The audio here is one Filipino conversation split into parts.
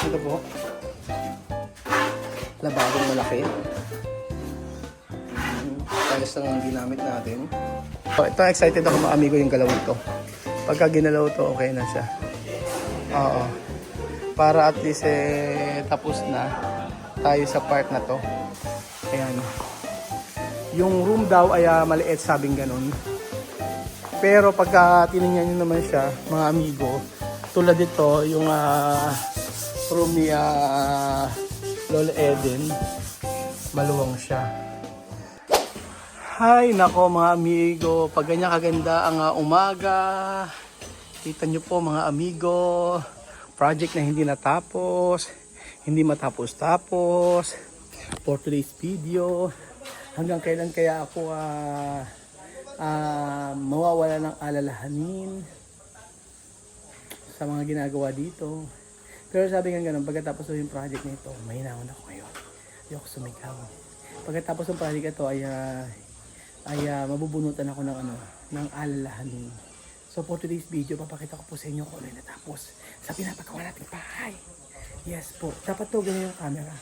Ito po. Lababong malaki. Tiles lang ang ginamit natin. Oh, ito, excited ako mga amigo yung galaw to. Pagka ginalaw to, okay na siya. Oo. Para at least tapos na tayo sa part na to. Ayan. Yung room daw ay maliit, sabing ganun. Pero pagka tinignan nyo naman siya, mga amigo, tulad dito, yung room ni Lola Eden, maluwang siya. Hay, nako mga amigo, pag ganyan kaganda ang umaga, kita nyo po mga amigo, project na hindi natapos, hindi matapos-tapos, for today's video, hanggang kailan kaya ako mawawala ng alalahanin sa mga ginagawa dito. Pero sabi nga ganun, pagkatapos yung project na ito, mahinahon ako ngayon. Hindi ako sumigaw. Pagkatapos ng project ito ay mabubunutan ako ng alalahanin. So for today's video, papakita ko po sa inyo kung ano natapos sa pinapagawa nating bahay. Yes po, dapat to ganyan yung camera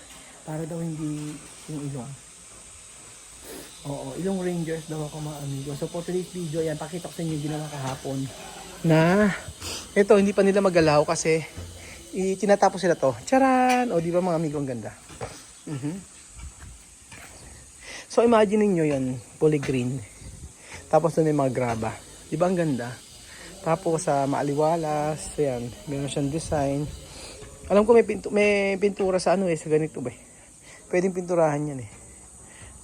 para daw hindi yung ilong. Oo, ilong rangers daw ako mga amigo. So for today's video, ayan, pakita ko sa inyo yung ginawa kahapon na ito, hindi pa nila magalaw kasi tinatapos sila to. Charan! O, di ba mga amigo, ang ganda. So imagine niyo yan, fully green. Tapos doon may mga graba. Di ba ang ganda? Tapos maaliwalas, ayan, meron siyang design. Alam ko may pintura sa sa ganito ba? Pwedeng pinturahan yan eh.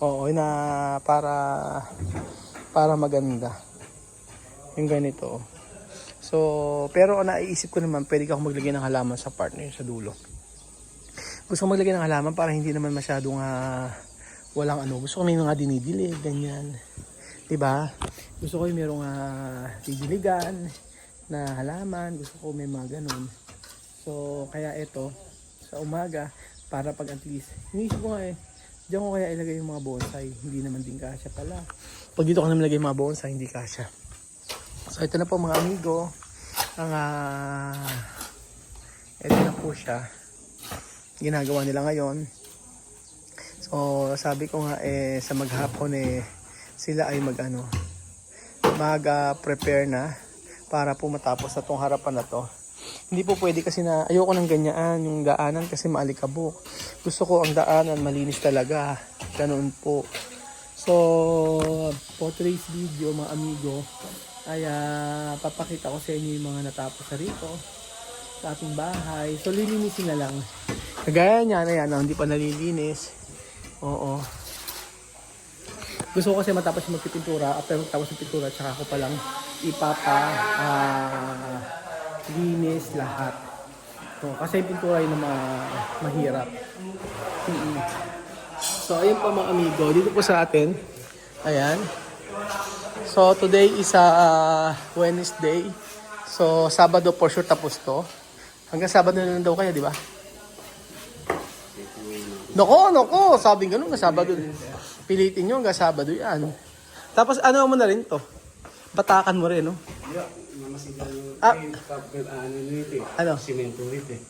Oo, na para maganda. Yung ganito. So, pero naiisip ko naman, pwede ka maglagay ng halaman sa partner sa dulo. Gusto ko maglagay ng halaman para hindi naman masyadong walang Gusto ko may mga dinidilig, ganyan. Diba? Gusto ko yung merong didiligan na halaman. Gusto ko may mga ganun. So, kaya ito, sa umaga, para pag at least, iniisip ko diyan ko kaya ilagay yung mga bonsai. Hindi naman din kasya pala. Pag dito ko naman ilagay yung mga bonsai, hindi kasya. So, ito na po mga amigo. Ito na po siya. Ginagawa nila ngayon. So, sabi ko nga sa maghapon sila ay mag-prepare na para po matapos na tong harapan na to. Hindi po pwede kasi na ayoko ng ganyan yung daanan kasi maalikabok. Gusto ko ang daanan malinis talaga. Ganoon po. So, for today's video mga amigo ay papakita ko sa inyo yung mga natapos na rito sa ating bahay. So, lilinisin na lang. Kagaya niya hindi pa nalilinis. Oo. Gusto ko kasi matapos yung magpipintura. After matapos yung pintura, tsaka ako palang linis lahat. So, kasi yung pintura yun na mahirap. So, ayun po mga amigo. Dito po sa atin. Ayan. So, today is Wednesday. So, Sabado for sure tapos to. Hanggang Sabado na lang daw kayo, di ba? Nako, sabi nga nung Sabado. Pilitin nyo hanggang Sabado yan. Tapos ano mo na rin to? Batakan mo rin, no? Ano? Simento rin eh.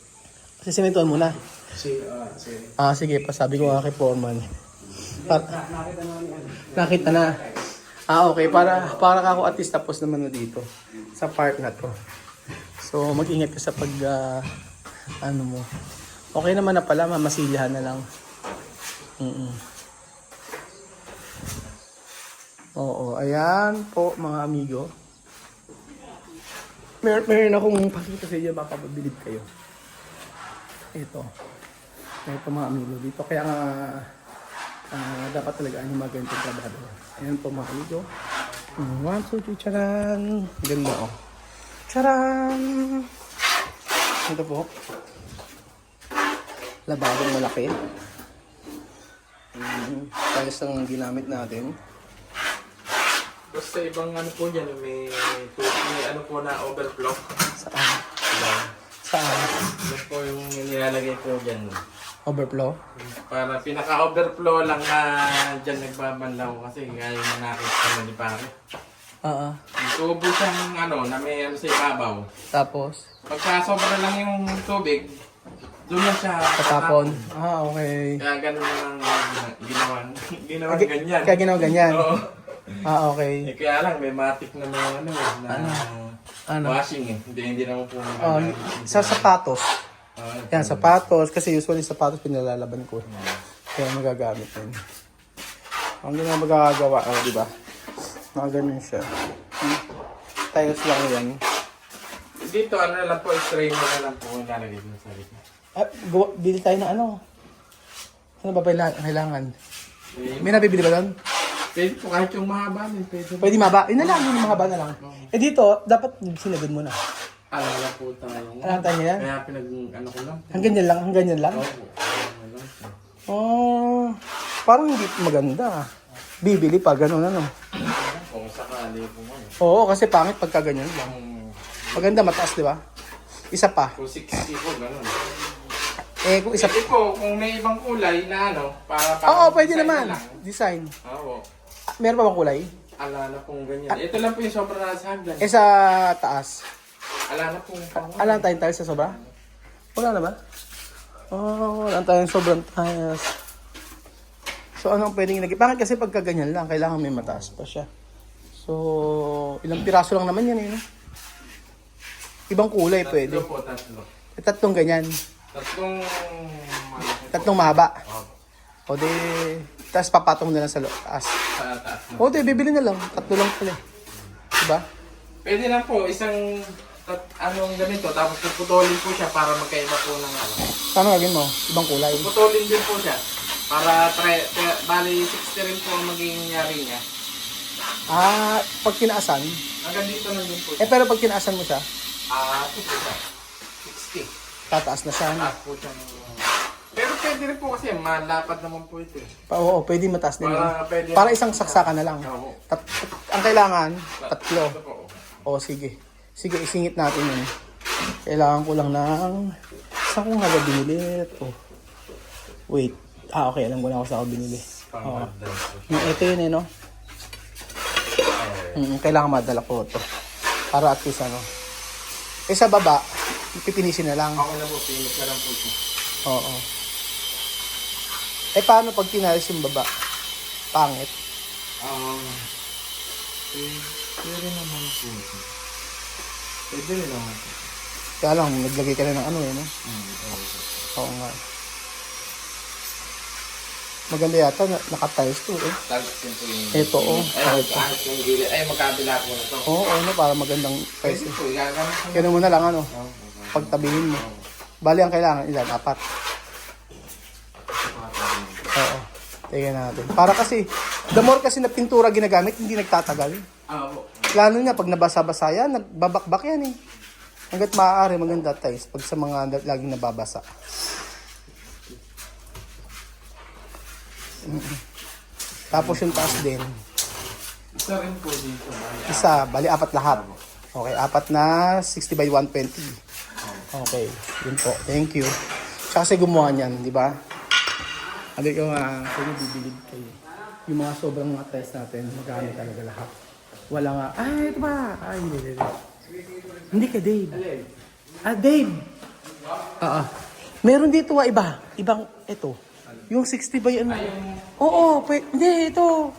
Sisimentohan mo na? Sige pa, sabi ko kay Foreman. Nakita na. Okay, para ako at least tapos naman na dito sa part na to. So, mag-ingat ka sa mo. Okay naman na pala, mamasilyahan na lang. Oo, ayan po mga amigo. Meron akong pakita sa inyo, baka pabilib kayo. Ito mga amigo dito. Kaya nga, dapat talaga mga ganitong trabaho. Ayan po mga amigo. 1, 2, 3, charan. Ganda charan. Ito po. Lababong malaki. Tiles lang ang ginamit natin. Basta ibang po dyan, may po na overflow. Saan? Yan po yung nilalagay ko dyan. Overflow? Para pinaka-overflow lang na dyan nagbabanlaw kasi gaya na nakita naman ni pare. Tubo siyang na may sa ibabaw. Tapos? Pagka sobra lang yung tubig, Doon na siya Tatapon. Ah, okay. Kaya ganun lang ginawa ganyan. Kaya ginawa ganyan. Oo. Ah, okay. Kaya lang, may matik na mga Ano? washing eh. Hindi naman po. Oh, sa sapatos. Ah, Yan, sapatos. Kasi usually sapatos pinalalaban ko. Kaya magagamit yun. Ang ganyan magagawa, di ba? Mga ganun siya. Tiles lang yan. Dito, ano na lang po, strainer na lang po yung lalagay mo sa gitna. Bili tayo ng ano? Ano ba kailangan? Eh, May nabibili ba doon? Pwede po kahit yung mahaba din. Pwede mahaba. Yun na lang, yung mahaba na lang. Eh dito, dapat sinagad mo na. Alam na po tayo. Alam tayo niya yan? Kaya ano ko lang. Hanggang yan lang, hanggang yan lang? Opo. Ano lang po. Oh, parang hindi maganda. Bibili pa, ganun ano. Kung sakali po mo. Oo, kasi pangit pagka ganyan lang. Maganda, mataas, di ba? Isa pa. Kung 60 po, gano'n. Eh, kung isa Pwede po, kung may ibang kulay na ano, para Oo, pwede design naman. na lang. Design. Oo. Meron pa bang kulay? Ala na pong ganyan. Ito lang po yung sobrang nasa hagdan. Eh, sa taas. Ala na pong Alam tayong tiles sa sobra? Wala na ba? Oh, wala tayong sobrang tiles. So, ano ang pwedeng ilagay? Bakit kasi pagka ganyan lang, kailangan may mataas pa siya. So, ilang piraso lang naman yan eh. No? Ibang kulay pwede. Tatlo po, tatlo. Eh, tatlong ganyan. Tatlong mahaba. Oh, O di, tapos papatong na lang sa taas. sa taas na. O di, bibili na lang. Tatlo lang pala. Diba? Pwede lang po, isang anong ganito, tapos puputulin po siya para magkaiba po ng ano. Paano gagawin mo? Ibang kulay. Puputulin din po siya. Para bali 60 rin po ang magiging nyari niya. Ah, pag tinaasan. Hanggang dito lang din po Eh, siya. pero pag tinaasan mo siya, Ito po siya. 60. tataas na siya. No? Taas po siya ng... Pero pwede rin po kasi, malapad naman po ito eh. Oo, pwede mataas din. Para, pwede Para isang saksakan na lang. Oo. Ang kailangan, tatlo. Ito po. O, sige. Sige, isingit natin yun. Kailangan ko lang ng... Saan ko nga ba binili? Ito. Wait. Ah, okay. Alam ko na ako saan ko binili. Oo. Pangagdan po. Ito yun eh, no? Kailangan madala ko ito. Para at least ano. Eh, sa baba, pipinisin na lang. Ako na po, pinit na lang po siya. Oo. Eh, paano pag tinalis yung baba? Pangit. Pwede naman po. Pwede rin naman po. Kaya lang, naglagay ka na ng ano eh, no? Oo nga. Maganda yata, naka-tiles to eh. Tapos yun po yung... Ito, oh. Ay, kahit yung gilid. Ay, magkabila po na to. Oo, ano, para magandang tiles. Pwede po, igagamit ko. Kaya mo na lang, ano, pagtabihin mo. Bali, ang kailangan, ilan? 4. Oo. Tingnan natin. Para kasi, the more kasi na pintura ginagamit, hindi nagtatagal. Oo. Lalo nga, pag nabasa-basa yan, nagbabakbak yan eh. Hanggat maaari, maganda tiles pag sa mga laging nababasa. Tapos yung taas din. Isa rin po dito. Isa, bali 4 lahat. Okay, 4 na 60 by 120. Okay, yun po. Thank you. Siya kasi gumawa niyan, di ba? Sabi ko nga, kung bibilib kayo. Yung mga sobrang mga tiles natin, magamit talaga lahat. Wala nga, ay, ito ba? Ay, hindi. Hindi ka, Dave. Ah, Dave. Meron dito iba. Ibang, ito. Yung 60 by ano. Oo, hindi, ito.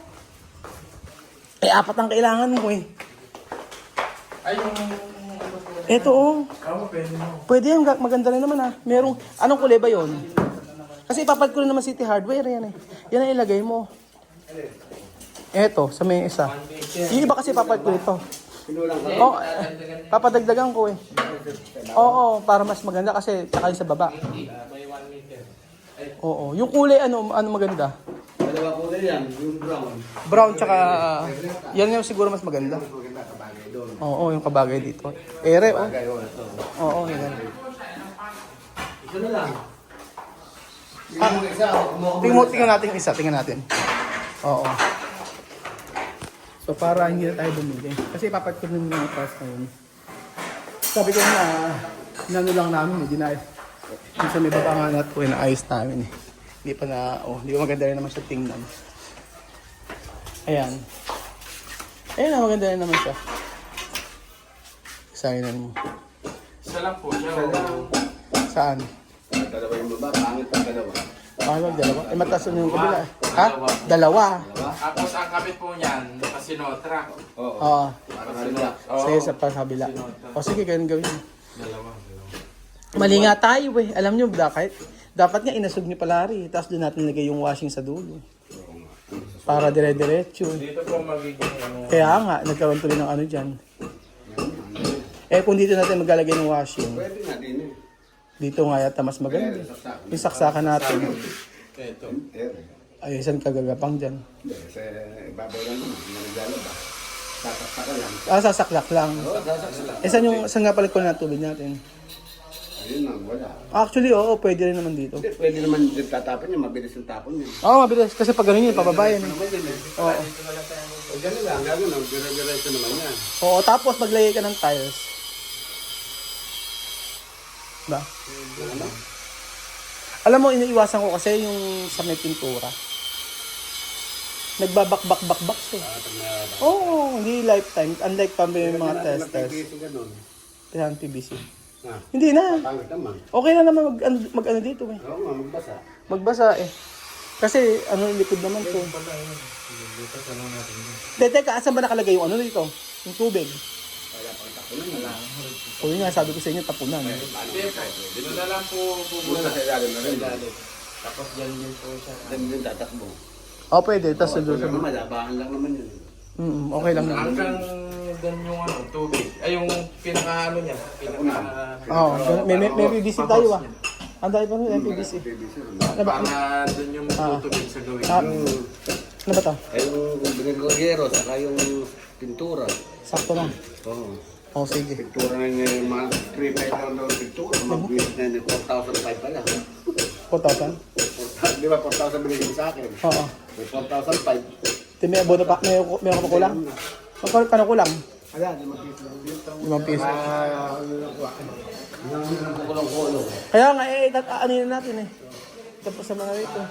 Eh, 4 ang kailangan mo eh. Ay, yung... Ito oh. Oo, pwede mo. Pwede yan, maganda rin naman ah. Merong, anong kulay ba yun? Kasi ipapat ko rin naman City Hardware yan eh. Yan ang ilagay mo. Eto, sa may isa. Yung iba kasi ipapat ko ito. Oh, papadagdagan ko eh. Oo, para mas maganda kasi tsaka yung sa baba. May 1 meter. Oo, yung kulay ano maganda? Dalawa ko din yan, yung brown. Brown tsaka yan yung siguro mas maganda. Maganda kabagay doon. Oo, yung kabagay dito. Ere oh. Bagay ko ito. Oo, yan. Ito na lang. Yung isa, kumuha ko Tingnan natin yung isa, tingnan natin. Oo. So para hindi na tayo bumili. Kasi ipapat ko rin yung mga price na yun. Sabi ko na, inano lang namin eh, dinayos. Minsan may baba nga na ito, inaayos namin eh. Hindi pa na, hindi pa maganda rin naman siya tingnan. Ayan. Ayan na, maganda rin naman siya. Signan mo. Isa lang po siya. Saan? Dalawa yung baba, pangit ang dalawa. Dalawa. Eh, mataas yung kabila. Ha? Dalawa. Tapos ang kabit po niyan, nakasinotra. Oo. Oo. Parang halila. Sige, sa kabila. O sige, ganun gawin. Dalawa. Mali nga tayo eh. Alam nyo, dapat nga inasog ni Palari. Tapos doon natin nilagay yung washing sa dulo. Para dire-diretso. Dito po magiging ano. Kaya nga, nagkaroon tuloy ng ano dyan. Eh kung dito natin maglalagay ng washing, Pwede nga din eh. dito nga yata mas maganda. Yung saksakan natin. Ito. Ay, saan kagagapang dyan? Kasi ibabaw lang naman, hindi naglalaba. Sasaksak lang. Sasaklak lang. Oo, sasaksak lang. Eh saan nga pala ng tubig natin? Ayun lang, wala. Actually, oo, pwede rin naman dito. Hindi, pwede naman din tatapon niya, mabilis yung tapon niya. Oo, mabilis. Kasi pag gano'n yun, pababa yan. Naman din eh. Oo. O gano'n lang, gano'n lang, dire-diretso naman yan. Oo, tapos maglagay ka ng tiles. Ba? Ano? Alam mo, iniiwasan ko kasi yung sa may pintura. Nagbabak-bak-bak-bak siya. Oo, hindi lifetime. Unlike pa yung mga testers. Nagpipisi ganun. Kaya PVC. Ah, Hindi na. pangit naman. Okay na naman mag-ano dito eh. Oo nga, magbasa. Magbasa eh. Kasi ano likod naman to. Teka, asan ba nakalagay yung ano dito? Yung tubig. Kaya pang tapunan na lang. O yun nga, sabi ko sa inyo, tapunan. Dito na lang po Muna sa ilalim na rin. Tapos dyan din po siya. Diyan din tatakbo. O pwede, tapos Ito doon sa... lang naman, labahan lang naman yun. Okay lang naman. Hanggang dyan yung ano, tubig. Ay, yung pinaka-ano niya. Oo, may PVC tayo ah. Ang dahil pa rin, may PVC. PVC. Ano ba? Para dun yung tutubig sa gawin. Ano ba to? Ay, yung binigogero, saka yung pintura. Sakto lang. Oo. O sige. Pintura na yung mga 3-5 lang daw yung pintura. Mag-buwis na yun, 4,500 pa lang. 4,000? Di ba 4,000 binigay sa akin? Oo. May 4,500. May abono pa, may ako pa kulang? Magkano kulang? Wala, 5 piso lang dito. 5 piso. Yung kulong-kulong. Kaya nga ano na natin eh. Tapos sa mga rito.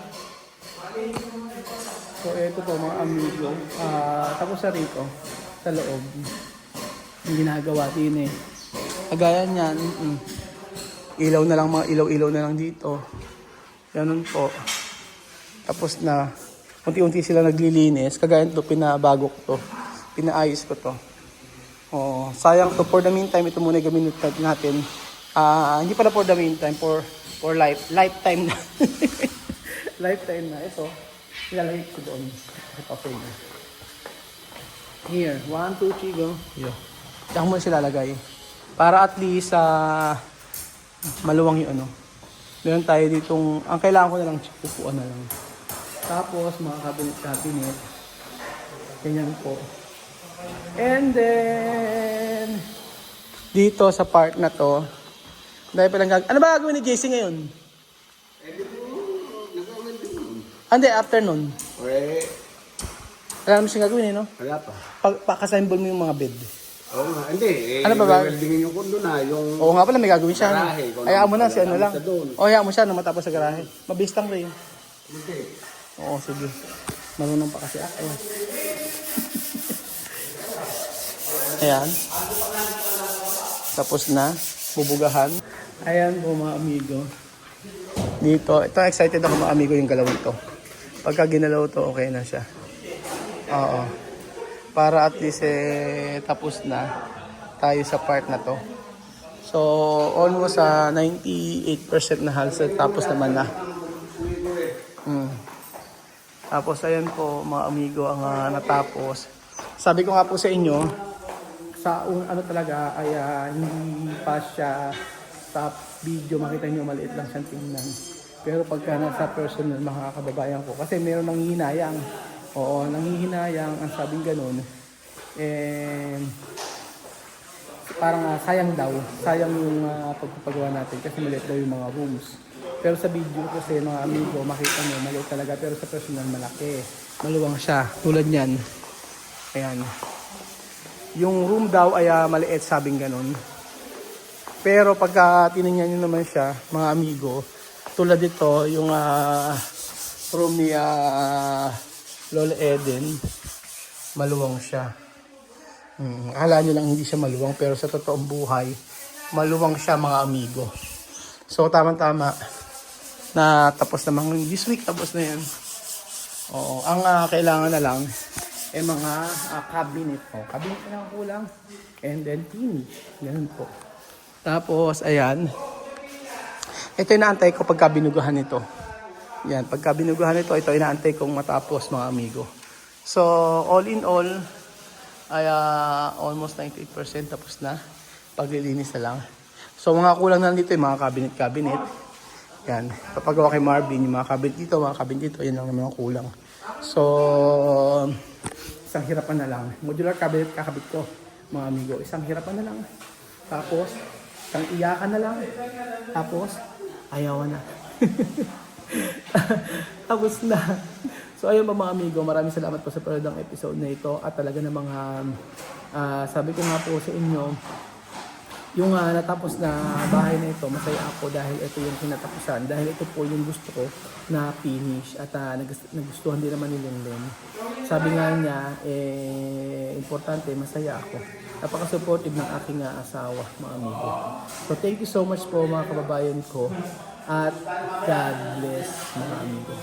So ito po mga amigo. Tapos sa rito, sa loob. Yung ginagawa din eh. Kagaya niyan. Ilaw na lang, mga ilaw-ilaw na lang dito. Ganun po. Tapos na, unti-unti sila naglilinis. Kagaya ito, pinabago ko to. Pinaayos ko to. Oh, sayang to. For the meantime, ito muna yung gamitin natin. Hindi pala for the meantime, for lifetime na. Lifetime na. Ito, ilalagay ko doon. Ito, here, 1, 2, 3, go. Yo. Diyan mo sila lagay. Para at least, maluwang yung ano. Meron tayo ditong, ang kailangan ko na lang, upuan na lang. Tapos, mga cabinet. Ganyan po. And then, dito sa part na to, dahil palang ano ba gagawin ni JC ngayon? Hindi, afternoon. Wala naman siyang gagawin eh, no? Wala pa. Pag-assemble mo yung mga bed. Oo nga, hindi. Ano ba ba? Weldingin yung kundo na, yung... Oo nga pala, may gagawin siya. Garahe, kung Hayaan mo na, si ano ano lang. sa doon. O, hayaan mo siya na matapos sa garahe. Mabistang rin. Hindi. Oo, sige. Marunong pa kasi ako. Ayan. Tapos na. Bubugahan. Ayan po mga amigo. Dito. Ito, excited ako mga amigo yung galaw ito. Pagka ginalaw to, okay na siya. Oo. Para at least tapos na tayo sa part na to. So, almost 98% na halos. Tapos naman na. Tapos ayan po mga amigo ang natapos. Sabi ko nga po sa inyo, sa ano talaga ay hindi pa siya sa video makita nyo maliit lang siyang tingnan. Pero pagka nasa personal mga kababayan ko, kasi meron nanghihinayang. Oo, nanghihinayang ang sabing ganun. Parang sayang daw. Sayang yung pagpapagawa natin kasi maliit daw yung mga rooms. Pero sa video kasi mga amigo, makita nyo, maliit talaga. Pero sa personal, malaki. Maluwang siya. Tulad yan. Ayan. Yung room daw ay maliit, sabing ganun. Pero pagka tinignan nyo naman siya, mga amigo, tulad ito, yung room ni Lola Eden, maluwang siya. Akala nyo lang hindi siya maluwang, pero sa totoong buhay, maluwang siya mga amigo. So, tamang-tama na tapos naman this week, tapos na yan. Oo, ang kailangan na lang ay mga cabinet po. Cabinet na lang kulang. And then finish. Ganun po. Tapos, ayan. Ito yung inaantay ko pagka binugahan ito. Yan, pagka binugahan ito, ito inaantay kong matapos mga amigo. So, all in all, ay almost 98% tapos na. Paglilinis na lang. So, mga kulang na dito yung mga cabinet. Yan. Papagawa kay Marvin, yung mga cabinet dito, yan lang naman ang kulang. So, isang hirapan na lang. Modular cabinet kakabit ko, mga amigo. Isang hirapan na lang. Tapos, isang iyakan na lang. Tapos, ayawan na. Tapos na. So, ayun mga amigo, maraming salamat po sa paradang episode na ito. At talaga na mga, sabi ko nga po sa inyo, yung natapos na bahay na ito, masaya ako dahil ito yung kinatapusan. Dahil ito po yung gusto ko na finish at nagustuhan din naman ni Lenlen. Sabi nga niya, importante, masaya ako. Napaka-supportive ng aking asawa, mga amigo. So thank you so much po mga kababayan ko. At God bless mga amigo.